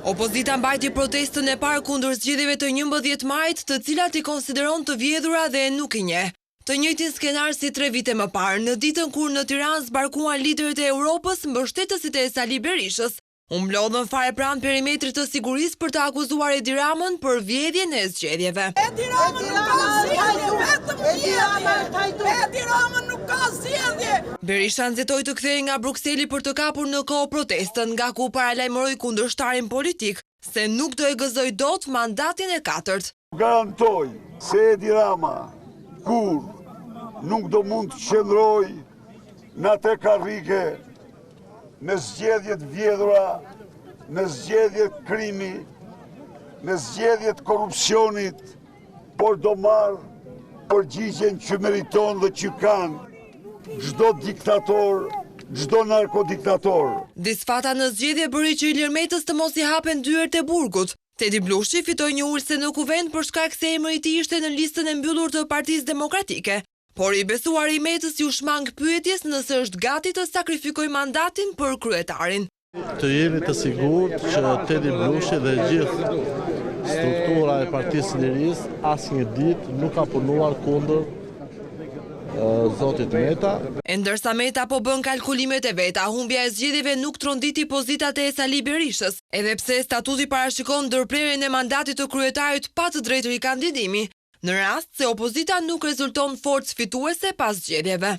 Opozita mbajti protestën e parë kundër zgjedhjeve të 11 majit, të cilat I konsideron të vjedhura dhe nuk I njeh. Të njëjtin skenar si 3 vite më parë, në ditën kur në Tiranë zbarkuan liderët e Europës, mbështetësit e Sali Berishës, u mblodhën fare pranë perimetrit të sigurisë për të akuzuar Edi Ramën për vjedhjen e zgjedhjeve. Edi Ramën nuk ka zgjedhje. Berisha nxitoi të kthehej nga Brukseli për të kapur në kohë protestën, nga ku paralajmëroi kundërshtarin politik se nuk do e gëzoj dot mandatin e 4. Garantoj se Edi Rama kur nuk do mund të qëndroj në atë karrige, në zgjedhjet vjedhura, në zgjedhjet krimi, në zgjedhjet korrupsionit, por do marrë përgjigjen që meriton dhe që kanë çdo diktator, çdo narkodiktator. Disfata në zgjedhje bëri që Ilir Metës të mos I hapen dyert e burgut. Tedi Blushi fitoi një ulse në kuvend për shkak se emri I tij ishte në listën e mbyllur të Partisë Demokratike. Por I besuar I Metës ju shmang pyetjes nëse është gati të sakrifikojë mandatin për kryetarin. Të jemi të sigurt që Tedi Blushi dhe gjithë struktura e Partisë Lirisë asnjë ditë nuk ka punuar kundër zotit Meta. E ndërsa Meta po bën kalkulimet e veta, humbja e zgjedhjeve nuk tronditi pozitat e Sali Berishës, edhe pse statuti parashikon ndërprerjen e mandatit të kryetarit pa të drejtë rikandidimi, në rast se opozita nuk rezulton forcë fituese pas zgjedhjeve.